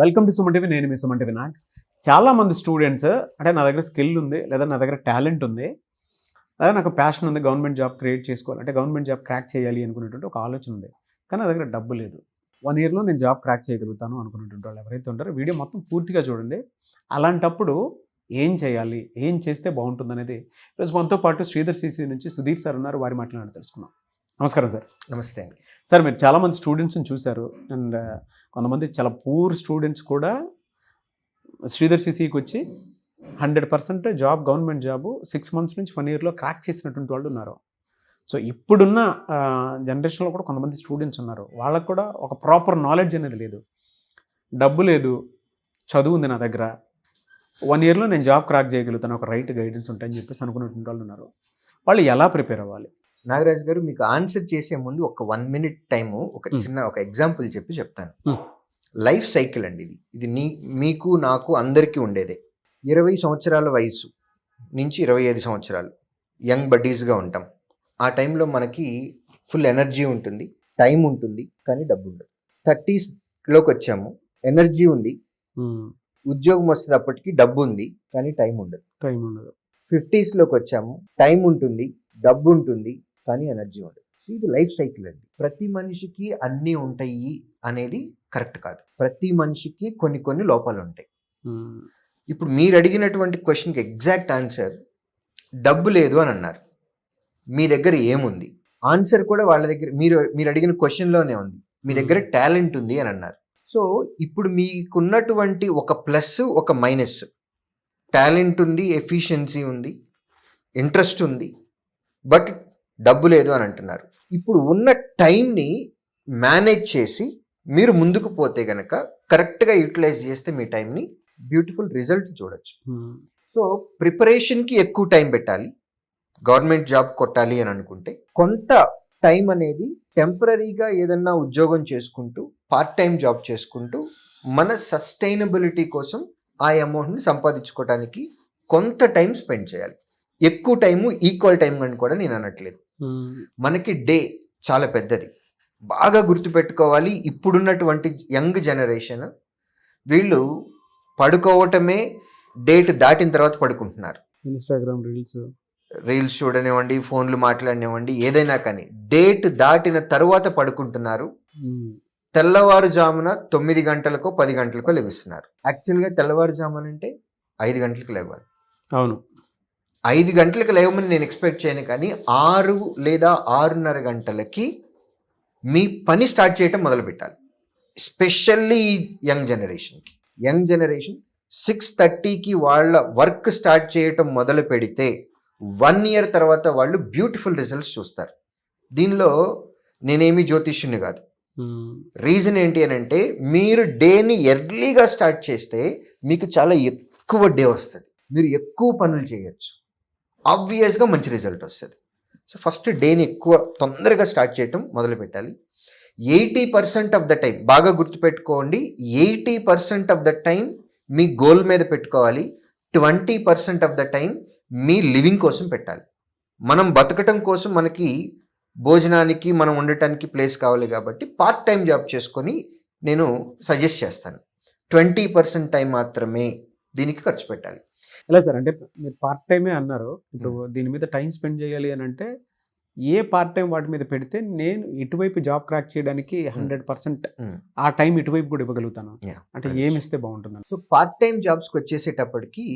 Welcome to Suman TV. నేను మీ Suman TV Nag. చాలామంది students అంటే నా దగ్గర స్కిల్ ఉంది, లేదా నా దగ్గర టాలెంట్ ఉంది, లేదా నాకు ప్యాషన్ ఉంది, గవర్నమెంట్ జాబ్ క్రియేట్ చేసుకోవాలి, అంటే గవర్నమెంట్ జాబ్ క్రాక్ చేయాలి అనుకునేటువంటి ఒక ఆలోచన ఉంది. కానీ నా దగ్గర డబ్బు లేదు. 1 ఇయర్లో నేను జాబ్ క్రాక్ చేయగలుగుతాను అనుకునేటువంటి వాళ్ళు ఎవరైతే ఉంటారో వీడియో మొత్తం పూర్తిగా చూడండి. అలాంటప్పుడు ఏం చేయాలి, ఏం చేస్తే బాగుంటుంది అనేది ఈరోజు మనతో పాటు శ్రీధర్ సిసి నుంచి సుధీర్ సార్ ఉన్నారు. వారి మాట్లాడి తెలుసుకుందాం. నమస్కారం సార్. నమస్తే అండి. సార్, మీరు చాలామంది స్టూడెంట్స్ని చూశారు, అండ్ కొంతమంది చాలా పూర్ స్టూడెంట్స్ కూడా శ్రీధర్ సిసికి వచ్చి 100% జాబ్, గవర్నమెంట్ జాబు 6 months నుంచి 1 yearలో క్రాక్ చేసినటువంటి వాళ్ళు ఉన్నారు. సో ఇప్పుడున్న జనరేషన్లో కూడా కొంతమంది స్టూడెంట్స్ ఉన్నారు, వాళ్ళకు కూడా ఒక ప్రాపర్ నాలెడ్జ్ అనేది లేదు, డబ్బు లేదు, చదువు ఉంది నా దగ్గర, 1 yearలో నేను జాబ్ క్రాక్ చేయగలుగుతాను, ఒక రైట్ గైడెన్స్ ఉంటాయని చెప్పేసి అనుకున్నటువంటి వాళ్ళు ఉన్నారు. వాళ్ళు ఎలా ప్రిపేర్ అవ్వాలి? నాగరాజ్ గారు, మీకు ఆన్సర్ చేసే ముందు ఒక 1 minute టైము ఒక ఎగ్జాంపుల్ చెప్తాను. లైఫ్ సైకిల్ అండి ఇది మీకు నాకు అందరికీ ఉండేదే. 20 సంవత్సరాల వయసు నుంచి 25 సంవత్సరాలు యంగ్ బడ్డీస్గా ఉంటాం. ఆ టైంలో మనకి ఫుల్ ఎనర్జీ ఉంటుంది, టైం ఉంటుంది, కానీ డబ్బు ఉండదు. 30sలోకి వచ్చాము, ఎనర్జీ ఉంది, ఉద్యోగం వస్తుంది, అప్పటికి డబ్బు ఉంది, కానీ టైం ఉండదు. 50sలోకి వచ్చాము, టైం ఉంటుంది, డబ్బు ఉంటుంది, కానీ ఎనర్జీ ఉండదు. ఇది లైఫ్ సైకిల్ అండి. ప్రతి మనిషికి అన్నీ ఉంటాయి అనేది కరెక్ట్ కాదు. ప్రతి మనిషికి కొన్ని లోపాలు ఉంటాయి. ఇప్పుడు మీరు అడిగినటువంటి క్వశ్చన్కి ఎగ్జాక్ట్ ఆన్సర్ డబ్బు లేదు అని అన్నారు. మీ దగ్గర ఏముంది? ఆన్సర్ కూడా వాళ్ళ దగ్గర మీరు అడిగిన క్వశ్చన్లోనే ఉంది. మీ దగ్గర టాలెంట్ ఉంది అని అన్నారు. సో ఇప్పుడు మీకున్నటువంటి ఒక ప్లస్, ఒక మైనస్. టాలెంట్ ఉంది, ఎఫిషియన్సీ ఉంది, ఇంట్రెస్ట్ ఉంది, బట్ డబ్బు లేదు అని అంటున్నారు. ఇప్పుడు ఉన్న టైంని మేనేజ్ చేసి మీరు ముందుకు పోతే గనక, కరెక్ట్గా యూటిలైజ్ చేస్తే మీ టైంని బ్యూటిఫుల్ రిజల్ట్ చూడొచ్చు. సో ప్రిపరేషన్కి ఎక్కువ టైం పెట్టాలి. గవర్నమెంట్ జాబ్ కొట్టాలి అని అనుకుంటే కొంత టైం అనేది టెంపరీగా ఏదన్నా ఉద్యోగం చేసుకుంటూ, పార్ట్ టైం జాబ్ చేసుకుంటూ మన సస్టైనబిలిటీ కోసం ఆ అమౌంట్ని సంపాదించుకోవడానికి కొంత టైం స్పెండ్ చేయాలి. ఎక్కువ టైము ఈక్వల్ టైం అని కూడా నేను అనట్లేదు. మనకి డే చాలా పెద్దది, బాగా గుర్తుపెట్టుకోవాలి. ఇప్పుడున్నటువంటి యంగ్ జనరేషన్ వీళ్ళు పడుకోవటమే డేట్ దాటిన తర్వాత పడుకుంటున్నారు. ఇన్స్టాగ్రామ్ రీల్స్ చూడనివ్వండి, ఫోన్లు మాట్లాడనివ్వండి, ఏదైనా కానీ డేట్ దాటిన తర్వాత పడుకుంటున్నారు. తెల్లవారుజామున 9 గంటలకో 10 గంటలకో లెగుస్తున్నారు. యాక్చువల్గా తెల్లవారుజామున అంటే 5 గంటలకు లేవాలి. అవును, 5 గంటలకు లేవమని నేను ఎక్స్పెక్ట్ చేయను, కానీ 6 లేదా 6:30 గంటలకి మీ పని స్టార్ట్ చేయటం మొదలు పెట్టాలి. ఎస్పెషల్లీ యంగ్ జనరేషన్ 6:30కి వాళ్ళ వర్క్ స్టార్ట్ చేయటం మొదలు పెడితే 1 year తర్వాత వాళ్ళు బ్యూటిఫుల్ రిజల్ట్స్ చూస్తారు. దీనిలో నేనేమి జ్యోతిష్యుని కాదు. రీజన్ ఏంటి అని అంటే, మీరు డేని ఎర్లీగా స్టార్ట్ చేస్తే మీకు చాలా ఎక్కువ డే వస్తుంది, మీరు ఎక్కువ పనులు చేయొచ్చు, ఆబ్వియస్గా మంచి రిజల్ట్ వస్తుంది. సో ఫస్ట్ డేని తొందరగా స్టార్ట్ చేయటం మొదలు పెట్టాలి. 80% ఆఫ్ ద టైం, బాగా గుర్తుపెట్టుకోండి, 80% of the time me goal మీద పెట్టుకోవాలి. 20% of the time me living కోసం పెట్టాలి. మనం బతకటం కోసం మనకి భోజనానికి, మనం ఉండటానికి ప్లేస్ కావాలి. కాబట్టి పార్ట్ టైం జాబ్ చేసుకొని నేను సజెస్ట్ చేస్తాను 20% టైం మాత్రమే దీనికి ఖర్చు పెట్టాలి. ఎలా సార్, అంటే మీరు పార్ట్ టైమే అన్నారు, ఇప్పుడు దీని మీద టైం స్పెండ్ చేయాలి అని అంటే ఏ పార్ట్ టైం వాటి మీద పెడితే నేను ఇటువైపు జాబ్ క్రాక్ చేయడానికి 100% ఆ టైం ఇటువైపు కూడా ఇవ్వగలుగుతాను, అంటే ఏమి ఇస్తే బాగుంటుంది? సో పార్ట్ టైం జాబ్స్కి వచ్చేసేటప్పటికి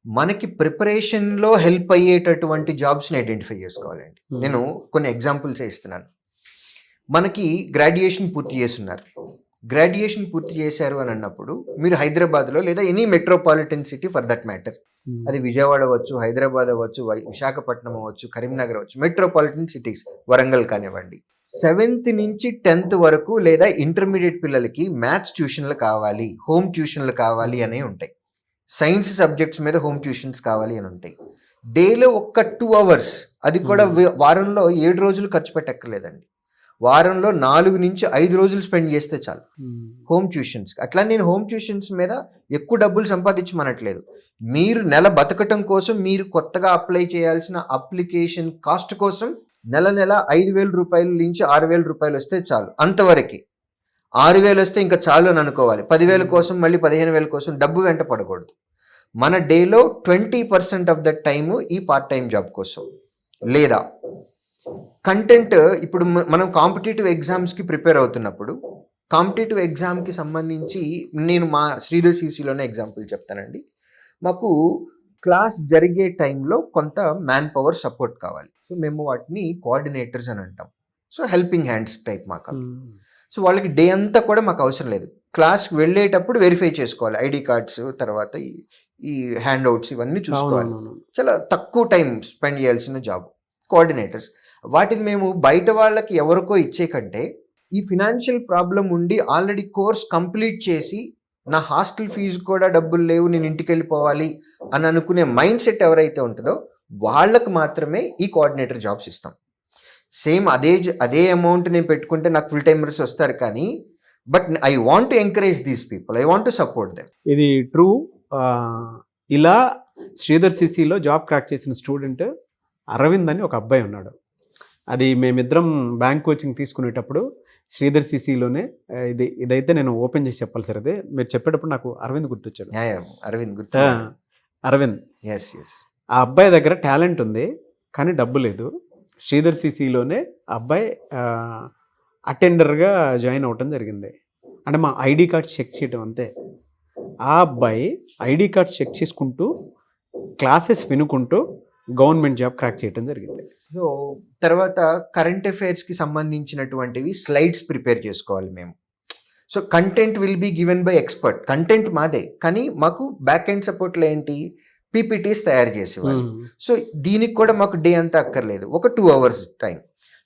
మనకి ప్రిపరేషన్లో హెల్ప్ అయ్యేటటువంటి జాబ్స్ని ఐడెంటిఫై చేసుకోవాలండి. నేను కొన్ని ఎగ్జాంపుల్స్ ఇస్తున్నాను. మనకి గ్రాడ్యుయేషన్ పూర్తి చేశారు అని అన్నప్పుడు మీరు హైదరాబాద్లో లేదా any metropolitan city for that matter, అది విజయవాడ అవ్వచ్చు, హైదరాబాద్ అవ్వచ్చు, విశాఖపట్నం అవ్వచ్చు, కరీంనగర్ అవ్వచ్చు, మెట్రోపాలిటన్ సిటీస్, వరంగల్ కానివ్వండి, 7th నుంచి 10th వరకు లేదా ఇంటర్మీడియట్ పిల్లలకి మ్యాథ్స్ ట్యూషన్లు కావాలి, హోమ్ ట్యూషన్లు కావాలి అనేవి ఉంటాయి. సైన్స్ సబ్జెక్ట్స్ మీద హోమ్ ట్యూషన్స్ కావాలి అని ఉంటాయి. డేలో ఒక్క 2 hours, అది కూడా వారంలో 7 రోజులు ఖర్చు పెట్టక్కర్లేదండి. వారంలో 4 నుంచి 5 రోజులు స్పెండ్ చేస్తే చాలు హోమ్ ట్యూషన్స్. అట్లా నేను హోమ్ ట్యూషన్స్ మీద ఎక్కువ డబ్బులు సంపాదించమనట్లేదు. మీరు నెల బతకటం కోసం మీరు కొత్తగా అప్లై చేయాల్సిన అప్లికేషన్ కాస్ట్ కోసం నెల 5,000 రూపాయల నుంచి 6,000 రూపాయలు వస్తే చాలు, అంతవరకే. 6,000 వస్తే ఇంకా చాలు అని అనుకోవాలి. 10,000 కోసం మళ్ళీ 15,000 కోసం డబ్బు వెంట పడకూడదు. మన డేలో 20% ఆఫ్ ద టైము ఈ పార్ట్ టైం జాబ్ కోసం. లేదా కంటెంట్ ఇప్పుడు మనం కాంపిటేటివ్ ఎగ్జామ్స్కి ప్రిపేర్ అవుతున్నప్పుడు కాంపిటేటివ్ ఎగ్జామ్కి సంబంధించి నేను మా శ్రీధర్ సిసిలోనే ఎగ్జాంపుల్ చెప్తానండి. మాకు క్లాస్ జరిగే టైంలో కొంత మ్యాన్ పవర్ సపోర్ట్ కావాలి. సో మేము వాటిని కోఆర్డినేటర్స్ అని అంటాం. సో హెల్పింగ్ హ్యాండ్స్ టైప్ మాకు. సో వాళ్ళకి డే అంతా కూడా మాకు అవసరం లేదు. క్లాస్కి వెళ్ళేటప్పుడు వెరిఫై చేసుకోవాలి, ఐడి కార్డ్స్, తర్వాత ఈ హ్యాండ్ అవుట్స్ ఇవన్నీ చూసుకోవాలి. చాలా తక్కువ టైం స్పెండ్ చేయాల్సిన జాబ్ కోఆర్డినేటర్స్. వాటిని మేము బయట వాళ్ళకి ఎవరికో ఇచ్చే కంటే ఈ ఫినాన్షియల్ ప్రాబ్లం ఉండి ఆల్రెడీ కోర్స్ కంప్లీట్ చేసి నా హాస్టల్ ఫీజు కూడా డబ్బులు లేవు, నేను ఇంటికి వెళ్ళిపోవాలి అని అనుకునే మైండ్ సెట్ ఎవరైతే ఉంటుందో వాళ్ళకు మాత్రమే ఈ కోఆర్డినేటర్ జాబ్స్ ఇస్తాం. సేమ్ అదే అమౌంట్ నేను పెట్టుకుంటే నాకు ఫుల్ టైమర్స్ వస్తారు, కానీ but I want to encourage these people, I want to support them. ఇది ట్రూ. ఇలా శ్రీధర్ సిసిలో జాబ్ క్రాక్ చేసిన స్టూడెంట్ అరవింద్ అని ఒక అబ్బాయి ఉన్నాడు. అది మేమిద్దరం బ్యాంక్ కోచింగ్ తీసుకునేటప్పుడు శ్రీధర్ సిసిలోనే ఇదైతే నేను ఓపెన్ చేసి చెప్పాలి సార్. అదే మీరు చెప్పేటప్పుడు నాకు అరవింద్ గుర్తొచ్చాడు. అరవింద్ ఆ అబ్బాయి దగ్గర టాలెంట్ ఉంది కానీ డబ్బు లేదు. శ్రీధర్ సిసిలోనే అబ్బాయి అటెండర్గా జాయిన్ అవ్వటం జరిగింది. అంటే మా ఐడి కార్డ్స్ చెక్ చేయడం అంతే. ఆ అబ్బాయి ఐడి కార్డ్స్ చెక్ చేసుకుంటూ క్లాసెస్ వినుకుంటూ గవర్నమెంట్ జాబ్ క్రాక్ చేయడం జరిగింది. సో తర్వాత కరెంట్ అఫైర్స్కి సంబంధించినటువంటివి స్లైడ్స్ ప్రిపేర్ చేసుకోవాలి మేము. So content will be given by expert. Content మాదే, కానీ మాకు బ్యాక్ ఎండ్ సపోర్ట్లో ఏంటి పీపీటీస్ తయారు చేసేవాళ్ళు. సో దీనికి కూడా మాకు డే అంతా అక్కర్లేదు, ఒక 2 hours టైం.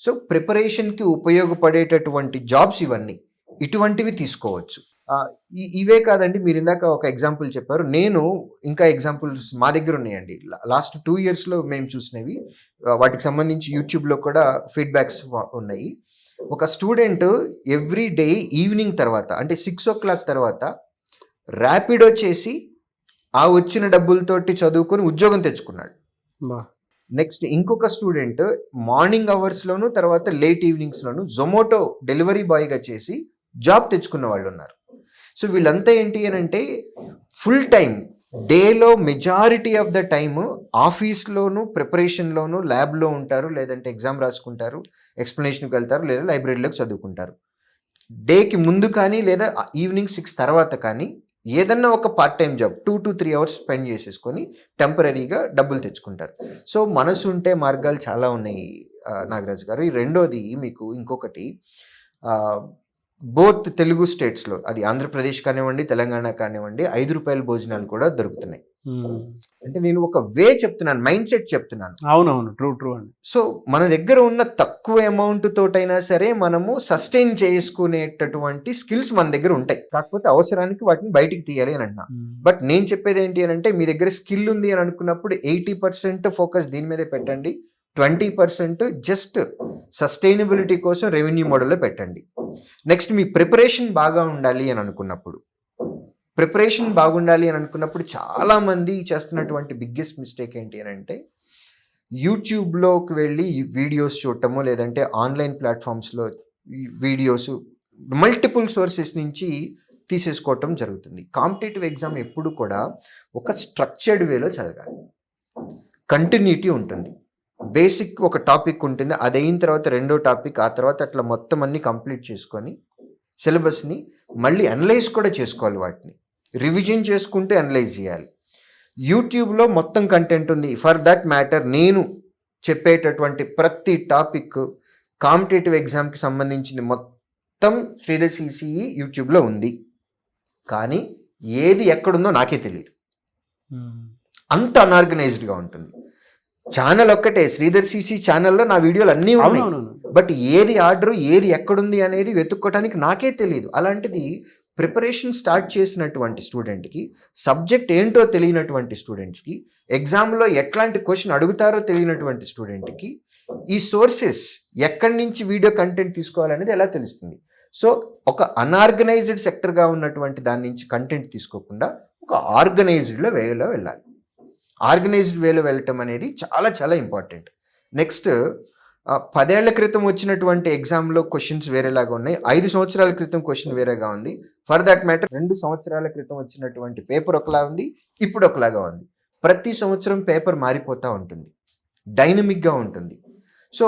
సో ప్రిపరేషన్కి ఉపయోగపడేటటువంటి జాబ్స్ ఇవన్నీ, ఇటువంటివి తీసుకోవచ్చు. ఇవే కాదండి, మీరు ఇందాక ఒక ఎగ్జాంపుల్ చెప్పారు, నేను ఇంకా ఎగ్జాంపుల్స్ మా దగ్గర ఉన్నాయండి. లాస్ట్ 2 yearsలో మేము చూసినవి, వాటికి సంబంధించి యూట్యూబ్లో కూడా ఫీడ్బ్యాక్స్ ఉన్నాయి. ఒక స్టూడెంట్ ఎవ్రీ డే ఈవినింగ్ తర్వాత అంటే 6 o'clock తర్వాత ర్యాపిడో చేసి ఆ వచ్చిన డబ్బులతోటి చదువుకొని ఉద్యోగం తెచ్చుకున్నాడు. నెక్స్ట్ ఇంకొక స్టూడెంట్ మార్నింగ్ అవర్స్లోను తర్వాత లేట్ ఈవినింగ్స్లోను జొమాటో డెలివరీ బాయ్గా చేసి జాబ్ తెచ్చుకున్న వాళ్ళు ఉన్నారు. సో వీళ్ళంతా ఏంటి అని అంటే ఫుల్ టైం డేలో మెజారిటీ ఆఫ్ ద టైమ్ ఆఫీస్లోను ప్రిపరేషన్లోను ల్యాబ్లో ఉంటారు, లేదంటే ఎగ్జామ్ రాసుకుంటారు, ఎక్స్ప్లెనేషన్కి వెళ్తారు, లేదా లైబ్రరీలోకి చదువుకుంటారు. డేకి ముందు కానీ లేదా ఈవినింగ్ 6 తర్వాత కానీ ఏదన్నా ఒక part time job 2 to 3 hours spend చేసేసుకొని టెంపరీగా డబ్బులు తెచ్చుకుంటారు. సో మనసు ఉంటే మార్గాలు చాలా ఉన్నాయి నాగరాజు గారు. ఈ రెండోది మీకు ఇంకొకటి, బోత్ తెలుగు స్టేట్స్లో, అది ఆంధ్రప్రదేశ్ కానివ్వండి తెలంగాణ కానివ్వండి, 5 రూపాయల భోజనాలు కూడా దొరుకుతున్నాయి. అంటే నేను ఒక వే చెప్తున్నాను, మైండ్ సెట్ చెప్తున్నాను. అవునవును, ట్రూ ట్రూ అండి. సో మన దగ్గర ఉన్న తక్కువ అమౌంట్ తోటైనా సరే మనము సస్టైన్ చేసుకునేటటువంటి స్కిల్స్ మన దగ్గర ఉంటాయి. కాకపోతే అవసరానికి వాటిని బయటికి తీయాలి అని అంటున్నా. బట్ నేను చెప్పేది ఏంటి అని అంటే, మీ దగ్గర స్కిల్ ఉంది అని అనుకున్నప్పుడు 80% ఫోకస్ దీని మీదే పెట్టండి, 20% జస్ట్ సస్టైనబిలిటీ కోసం రెవెన్యూ మోడల్లో పెట్టండి. నెక్స్ట్ మీ ప్రిపరేషన్ బాగా ఉండాలి అని అనుకున్నప్పుడు చాలామంది చేస్తున్నటువంటి బిగ్గెస్ట్ మిస్టేక్ ఏంటి అని అంటే, యూట్యూబ్లోకి వెళ్ళి వీడియోస్ చూడటము, లేదంటే ఆన్లైన్ ప్లాట్ఫామ్స్లో వీడియోస్ మల్టిపుల్ సోర్సెస్ నుంచి తీసేసుకోవటం జరుగుతుంది. కాంపిటేటివ్ ఎగ్జామ్ ఎప్పుడు కూడా ఒక స్ట్రక్చర్డ్ వేలో చదవాలి, కంటిన్యూటీ ఉంటుంది. బేసిక్ ఒక టాపిక్ ఉంటుంది, అది అయిన తర్వాత రెండో టాపిక్, ఆ తర్వాత అట్లా మొత్తం అన్ని కంప్లీట్ చేసుకొని సిలబస్ని మళ్ళీ అనలైజ్ కూడా చేసుకోవాలి, వాటిని రివిజన్ చేసుకుంటూ అనలైజ్ చేయాలి. యూట్యూబ్లో మొత్తం కంటెంట్ ఉంది. ఫర్ దట్ మ్యాటర్ నేను చెప్పేటటువంటి ప్రతి టాపిక్ కాంపిటేటివ్ ఎగ్జామ్కి సంబంధించింది మొత్తం శ్రీధర్ సిసిఈ యూట్యూబ్లో ఉంది. కానీ ఏది ఎక్కడుందో నాకే తెలియదు, అంత అన్ఆర్గనైజ్డ్గా ఉంటుంది. ఛానల్ ఒక్కటే శ్రీధర్ సిసి ఛానల్లో నా వీడియోలు అన్నీ ఉన్నాయి, బట్ ఏది ఆర్డర్ ఏది ఎక్కడుంది అనేది వెతుక్కోవడానికి నాకే తెలియదు. అలాంటిది ప్రిపరేషన్ స్టార్ట్ చేసినటువంటి స్టూడెంట్కి, సబ్జెక్ట్ ఏంటో తెలియనటువంటి స్టూడెంట్స్కి, ఎగ్జామ్లో ఎట్లాంటి క్వశ్చన్ అడుగుతారో తెలియనటువంటి స్టూడెంట్కి ఈ సోర్సెస్ ఎక్కడి నుంచి వీడియో కంటెంట్ తీసుకోవాలనేది ఎలా తెలుస్తుంది? సో ఒక అన్ఆర్గనైజ్డ్ సెక్టర్గా ఉన్నటువంటి దాని నుంచి కంటెంట్ తీసుకోకుండా ఒక ఆర్గనైజ్డ్లో వేలో వెళ్ళాలి. ఆర్గనైజ్డ్ వేలో వెళ్ళటం అనేది చాలా చాలా ఇంపార్టెంట్. నెక్స్ట్ 10 ఏళ్ల క్రితం వచ్చినటువంటి ఎగ్జామ్లో క్వశ్చన్స్ వేరేలాగా ఉన్నాయి, 5 సంవత్సరాల క్రితం క్వశ్చన్ వేరేగా ఉంది, ఫర్ దట్ మ్యాటర్ 2 సంవత్సరాల క్రితం వచ్చినటువంటి పేపర్ ఒకలా ఉంది, ఇప్పుడు ఒకలాగా ఉంది. ప్రతి సంవత్సరం పేపర్ మారిపోతూ ఉంటుంది, డైనమిక్గా ఉంటుంది. సో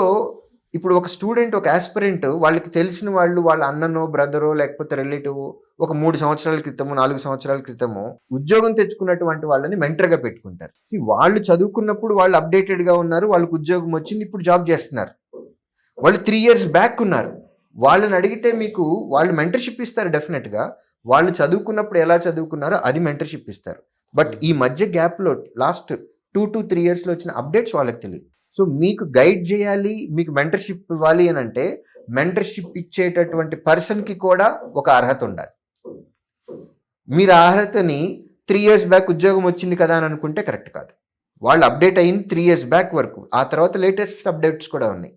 ఇప్పుడు ఒక స్టూడెంట్, ఒక ఆస్పిరెంట్, వాళ్ళకి తెలిసిన వాళ్ళు వాళ్ళ అన్ననో బ్రదరో లేకపోతే రిలేటివ్ ఒక 3 సంవత్సరాల క్రితము 4 సంవత్సరాల క్రితము ఉద్యోగం తెచ్చుకున్నటువంటి వాళ్ళని మెంటర్గా పెట్టుకుంటారు. వాళ్ళు చదువుకున్నప్పుడు వాళ్ళు అప్డేటెడ్గా ఉన్నారు, వాళ్ళకి ఉద్యోగం వచ్చింది, ఇప్పుడు జాబ్ చేస్తున్నారు. వాళ్ళు 3 years బ్యాక్ ఉన్నారు. వాళ్ళని అడిగితే మీకు వాళ్ళు మెంటర్షిప్ ఇస్తారు డెఫినెట్గా. వాళ్ళు చదువుకున్నప్పుడు ఎలా చదువుకున్నారో అది మెంటర్షిప్ ఇస్తారు. బట్ ఈ మధ్య గ్యాప్లో లాస్ట్ 2 to 3 yearsలో వచ్చిన అప్డేట్స్ వాళ్ళకి తెలియదు. సో మీకు గైడ్ చేయాలి, మీకు మెంటర్షిప్ ఇవ్వాలి అని అంటే మెంటర్షిప్ ఇచ్చేటటువంటి పర్సన్కి కూడా ఒక అర్హత ఉండాలి. మీరు ఆ అర్హతని 3 years బ్యాక్ ఉద్యోగం వచ్చింది కదా అని అనుకుంటే కరెక్ట్ కాదు. వాళ్ళు అప్డేట్ అయింది 3 years బ్యాక్ వరకు, ఆ తర్వాత లేటెస్ట్ అప్డేట్స్ కూడా ఉన్నాయి.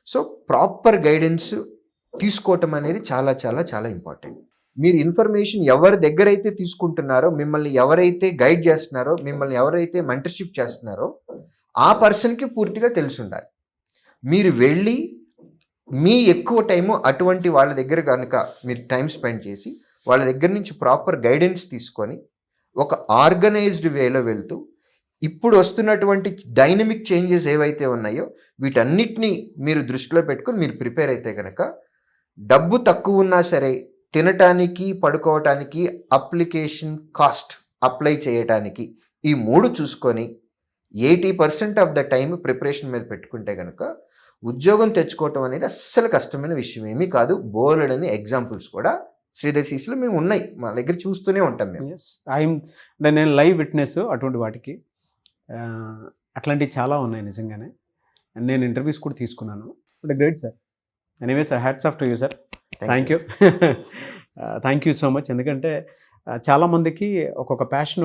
సో ప్రాపర్ గైడెన్స్ తీసుకోవటం అనేది చాలా చాలా చాలా ఇంపార్టెంట్. మీరు ఇన్ఫర్మేషన్ ఎవరి దగ్గర అయితే తీసుకుంటున్నారో, మిమ్మల్ని ఎవరైతే గైడ్ చేస్తున్నారో, మిమ్మల్ని ఎవరైతే మెంటర్షిప్ చేస్తున్నారో ఆ పర్సన్కి పూర్తిగా తెలిసి ఉండాలి. మీరు వెళ్ళి మీ ఎక్కువ టైము అటువంటి వాళ్ళ దగ్గర కనుక మీరు టైం స్పెండ్ చేసి వాళ్ళ దగ్గర నుంచి ప్రాపర్ గైడెన్స్ తీసుకొని ఒక ఆర్గనైజ్డ్ వేలో వెళ్తూ ఇప్పుడు వస్తున్నటువంటి డైనమిక్ చేంజెస్ ఏవైతే ఉన్నాయో వీటన్నిటినీ మీరు దృష్టిలో పెట్టుకొని మీరు ప్రిపేర్ అయితే కనుక డబ్బు తక్కువ ఉన్నా సరే తినటానికి, పడుకోవటానికి, అప్లికేషన్ కాస్ట్ అప్లై చేయటానికి ఈ 3 చూసుకొని 80% ఆఫ్ ద టైం ప్రిపరేషన్ మీద పెట్టుకుంటే కనుక ఉద్యోగం తెచ్చుకోవటం అనేది అస్సలు కష్టమైన విషయం ఏమీ కాదు. బోలెడని ఎగ్జాంపుల్స్ కూడా శ్రీధర్ సీసీలో మేము ఉన్నాయి, మా దగ్గర చూస్తూనే ఉంటాం మేము. నేను లైవ్ విట్నెస్ అటువంటి వాటికి. అట్లాంటివి చాలా ఉన్నాయి నిజంగానే. నేను ఇంటర్వ్యూస్ కూడా తీసుకున్నాను. But great sir. Anyway sir, hats off to you sir. Thank you. Thank you so much. ఎందుకంటే చాలామందికి ఒక్కొక్క ప్యాషన్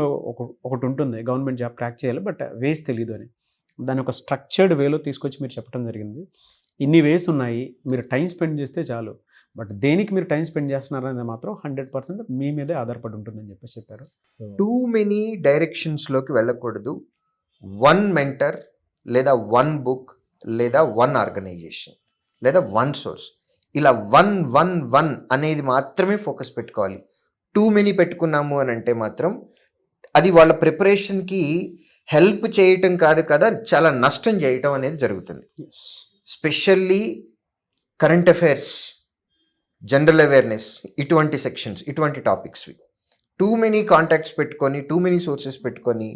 ఒకటి ఉంటుంది, గవర్నమెంట్ జాబ్ క్రాక్ చేయాలి, బట్ వేస్ తెలియదు అని. దాన్ని ఒక స్ట్రక్చర్డ్ వేలో తీసుకొచ్చి మీరు చెప్పడం జరిగింది. ఇన్ని వేస్ ఉన్నాయి, మీరు టైం స్పెండ్ చేస్తే చాలు. బట్ దేనికి మీరు టైం స్పెండ్ చేస్తున్నారనేది మాత్రం 100% మీ మీదే ఆధారపడి ఉంటుందని చెప్పారు. టూ మెనీ డైరెక్షన్స్లోకి వెళ్ళకూడదు. 1 మెంటర్ లేదా 1 బుక్ లేదా 1 ఆర్గనైజేషన్ లేదా 1 సోర్స్, ఇలా 1 అనేది మాత్రమే ఫోకస్ పెట్టుకోవాలి. టూ మెనీ పెట్టుకున్నాము అని అంటే మాత్రం అది వాళ్ళ ప్రిపరేషన్కి హెల్ప్ చేయటం కాదు కదా, చాలా నష్టం చేయటం అనేది జరుగుతుంది. Specially current affairs, general awareness, ఇటువంటి సెక్షన్స్, ఇటువంటి టాపిక్స్వి టూ మెనీ కాంటాక్ట్స్ పెట్టుకొని, టూ మెనీ సోర్సెస్ పెట్టుకొని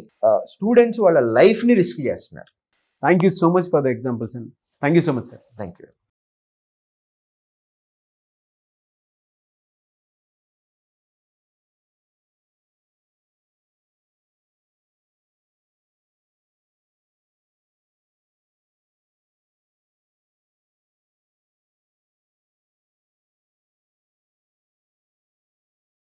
స్టూడెంట్స్ వాళ్ళ లైఫ్ని రిస్క్ చేస్తున్నారు. Thank you so much for the examples and thank you so much sir. Thank you.